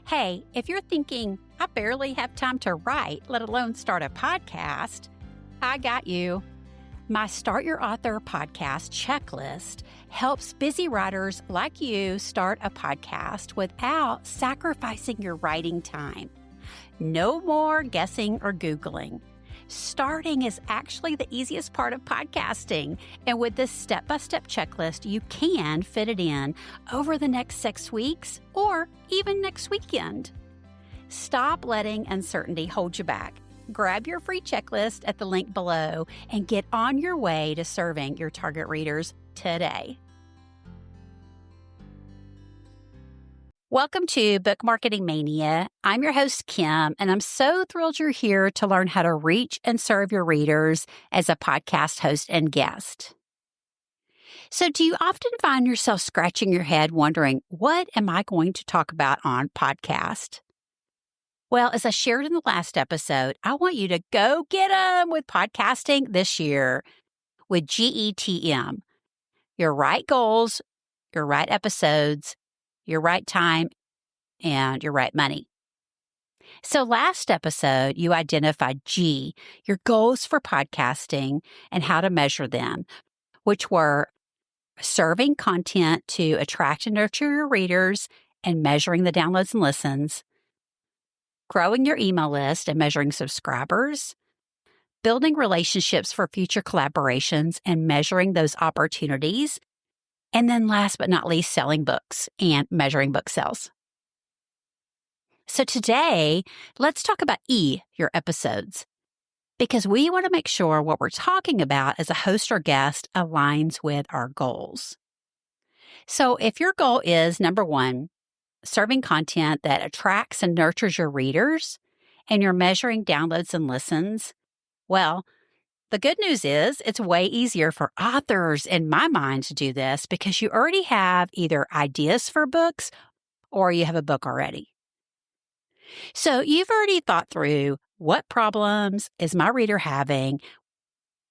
Hey, if you're thinking, I barely have time to write, let alone start a podcast, I got you. My Start Your Author podcast checklist helps busy writers like you start a podcast without sacrificing your writing time. No more guessing or Googling. Starting is actually the easiest part of podcasting, and with this step-by-step checklist, you can fit it in over the next 6 weeks or even next weekend. Stop letting uncertainty hold you back. Grab your free checklist at the link below and get on your way to serving your target readers today. Welcome to Book Marketing Mania. I'm your host, Kim, and I'm so thrilled you're here to learn how to reach and serve your readers as a podcast host and guest. So, do you often find yourself scratching your head wondering, what am I going to talk about on podcast? Well, as I shared in the last episode, I want you to go get them with podcasting this year with GETM. Your right goals, your right episodes, your right time, and your right money. So last episode, you identified G, your goals for podcasting and how to measure them, which were serving content to attract and nurture your readers and measuring the downloads and listens, growing your email list and measuring subscribers, building relationships for future collaborations and measuring those opportunities, and then last but not least, selling books and measuring book sales. So today, let's talk about E, your episodes, because we want to make sure what we're talking about as a host or guest aligns with our goals. So if your goal is, number one, serving content that attracts and nurtures your readers, and you're measuring downloads and listens, well, the good news is it's way easier for authors, in my mind, to do this because you already have either ideas for books or you have a book already. So you've already thought through, what problems is my reader having?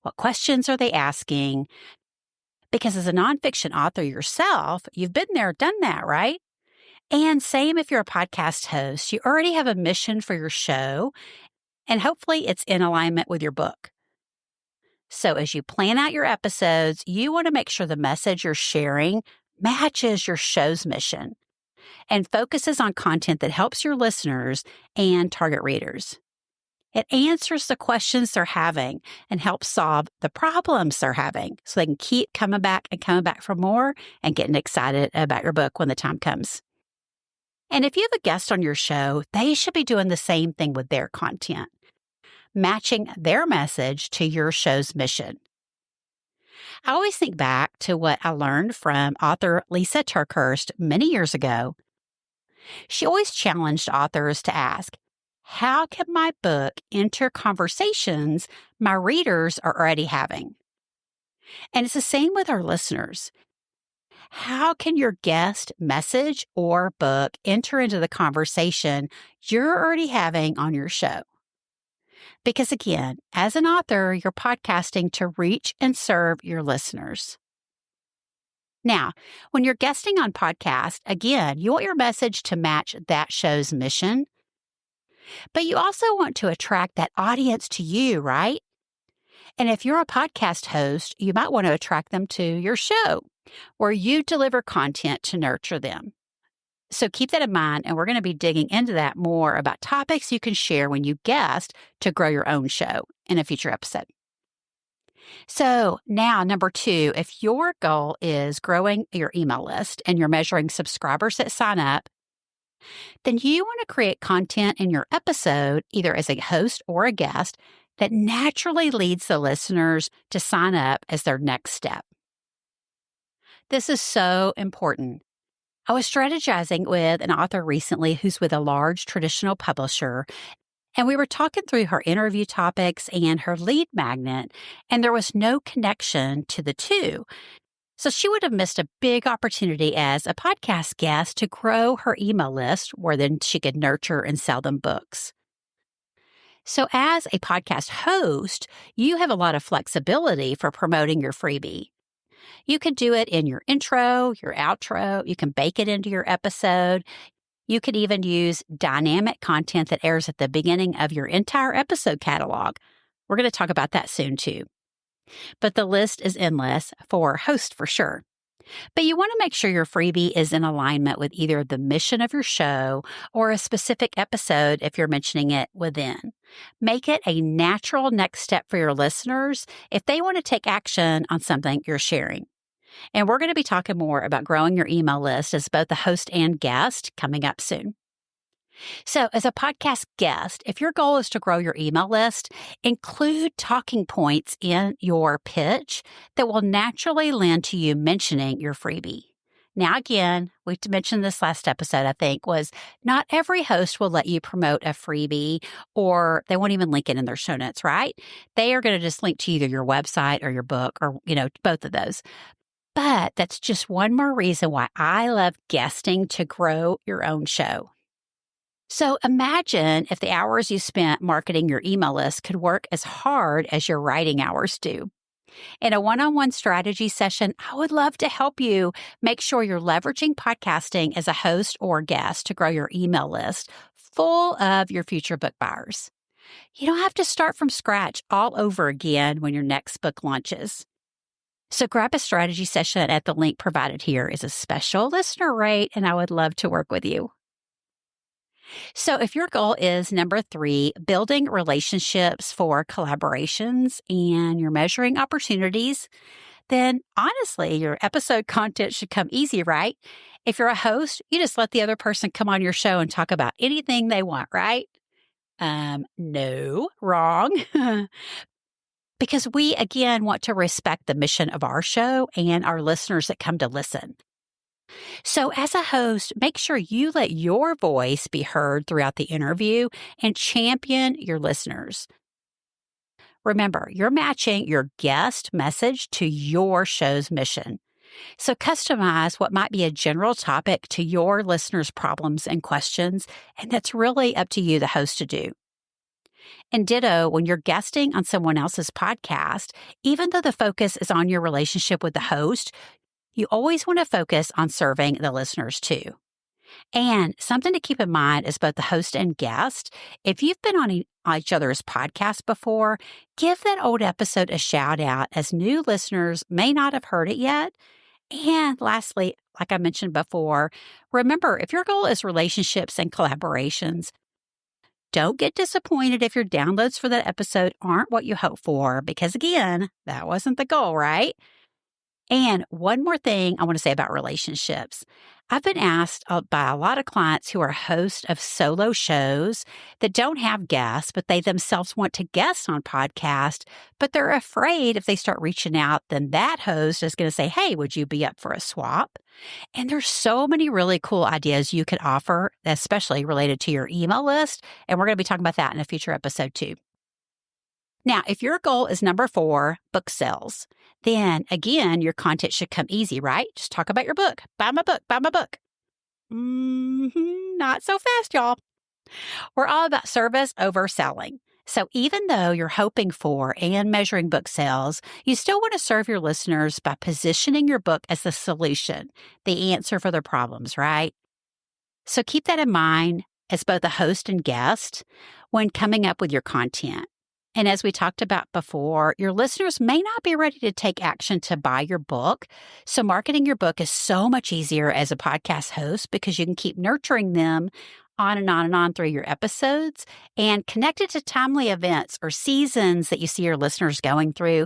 What questions are they asking? Because as a nonfiction author yourself, you've been there, done that, right? And same if you're a podcast host, you already have a mission for your show, and hopefully it's in alignment with your book. So as you plan out your episodes, you want to make sure the message you're sharing matches your show's mission and focuses on content that helps your listeners and target readers. It answers the questions they're having and helps solve the problems they're having so they can keep coming back for more and getting excited about your book when the time comes. And if you have a guest on your show, they should be doing the same thing with their content, matching their message to your show's mission. I always think back to what I learned from author Lisa Turkhurst many years ago. She always challenged authors to ask, how can my book enter conversations my readers are already having? And it's the same with our listeners. How can your guest message or book enter into the conversation you're already having on your show? Because again, as an author, you're podcasting to reach and serve your listeners. Now, when you're guesting on podcast, again, you want your message to match that show's mission, but you also want to attract that audience to you, right? And if you're a podcast host, you might want to attract them to your show, where you deliver content to nurture them. So keep that in mind, and we're going to be digging into that more about topics you can share when you guest to grow your own show in a future episode. So now, number 2, if your goal is growing your email list and you're measuring subscribers that sign up, then you want to create content in your episode, either as a host or a guest, that naturally leads the listeners to sign up as their next step. This is so important. I was strategizing with an author recently who's with a large traditional publisher, and we were talking through her interview topics and her lead magnet, and there was no connection to the two. So she would have missed a big opportunity as a podcast guest to grow her email list, where then she could nurture and sell them books. So as a podcast host, you have a lot of flexibility for promoting your freebie. You can do it in your intro, your outro. You can bake it into your episode. You could even use dynamic content that airs at the beginning of your entire episode catalog. We're going to talk about that soon too. But the list is endless for hosts for sure. But you want to make sure your freebie is in alignment with either the mission of your show or a specific episode if you're mentioning it within. Make it a natural next step for your listeners if they want to take action on something you're sharing. And we're going to be talking more about growing your email list as both the host and guest coming up soon. So as a podcast guest, if your goal is to grow your email list, include talking points in your pitch that will naturally lend to you mentioning your freebie. Now, again, we mentioned this last episode, I think, was not every host will let you promote a freebie or they won't even link it in their show notes, right? They are going to just link to either your website or your book or, both of those. But that's just one more reason why I love guesting to grow your own show. So imagine if the hours you spent marketing your email list could work as hard as your writing hours do. In a one-on-one strategy session, I would love to help you make sure you're leveraging podcasting as a host or guest to grow your email list full of your future book buyers. You don't have to start from scratch all over again when your next book launches. So grab a strategy session at the link provided here is a special listener rate, and I would love to work with you. So if your goal is number 3, building relationships for collaborations and you're measuring opportunities, then honestly, your episode content should come easy, right? If you're a host, you just let the other person come on your show and talk about anything they want, right? No, wrong. Because we, again, want to respect the mission of our show and our listeners that come to listen. So as a host, make sure you let your voice be heard throughout the interview and champion your listeners. Remember, you're matching your guest message to your show's mission. So customize what might be a general topic to your listeners' problems and questions, and that's really up to you, the host, to do. And ditto, when you're guesting on someone else's podcast, even though the focus is on your relationship with the host, you always want to focus on serving the listeners too. And something to keep in mind as both the host and guest, if you've been on each other's podcast before, give that old episode a shout out as new listeners may not have heard it yet. And lastly, like I mentioned before, remember, if your goal is relationships and collaborations, don't get disappointed if your downloads for that episode aren't what you hoped for, because again, that wasn't the goal, right? And one more thing I want to say about relationships. I've been asked by a lot of clients who are hosts of solo shows that don't have guests, but they themselves want to guest on podcast, but they're afraid if they start reaching out, then that host is going to say, hey, would you be up for a swap? And there's so many really cool ideas you could offer, especially related to your email list. And we're going to be talking about that in a future episode too. Now, if your goal is number 4, book sales, then again, your content should come easy, right? Just talk about your book. Buy my book, buy my book. Not so fast, y'all. We're all about service over selling. So even though you're hoping for and measuring book sales, you still want to serve your listeners by positioning your book as the solution, the answer for their problems, right? So keep that in mind as both a host and guest when coming up with your content. And as we talked about before, your listeners may not be ready to take action to buy your book. So marketing your book is so much easier as a podcast host because you can keep nurturing them on and on and on through your episodes and connect it to timely events or seasons that you see your listeners going through.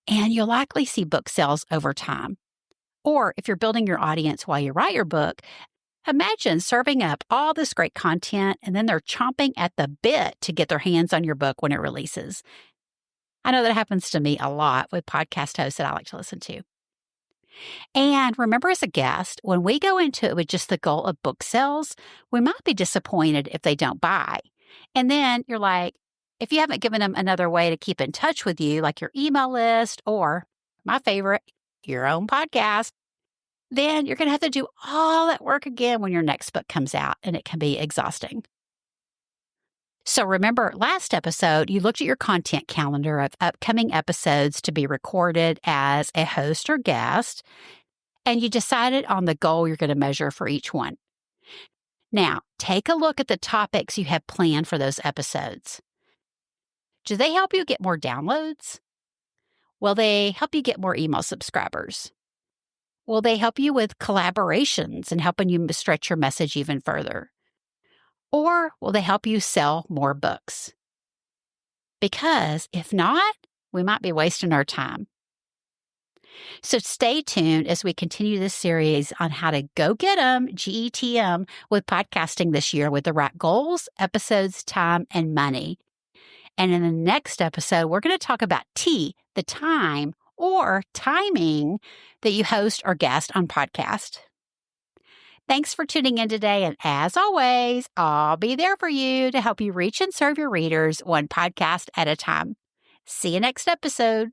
And you'll likely see book sales over time. Or if you're building your audience while you write your book, imagine serving up all this great content and then they're chomping at the bit to get their hands on your book when it releases. I know that happens to me a lot with podcast hosts that I like to listen to. And remember, as a guest, when we go into it with just the goal of book sales, we might be disappointed if they don't buy. And then you're like, if you haven't given them another way to keep in touch with you, like your email list or my favorite, your own podcast, then you're going to have to do all that work again when your next book comes out, and it can be exhausting. So remember, last episode, you looked at your content calendar of upcoming episodes to be recorded as a host or guest, and you decided on the goal you're going to measure for each one. Now, take a look at the topics you have planned for those episodes. Do they help you get more downloads? Will they help you get more email subscribers? Will they help you with collaborations and helping you stretch your message even further? Or will they help you sell more books? Because if not, we might be wasting our time. So stay tuned as we continue this series on how to go get 'em, GETM, with podcasting this year with the right goals, episodes, time, and money. And in the next episode, we're going to talk about T, the time or timing that you host or guest on podcast. Thanks for tuning in today. And as always, I'll be there for you to help you reach and serve your readers one podcast at a time. See you next episode.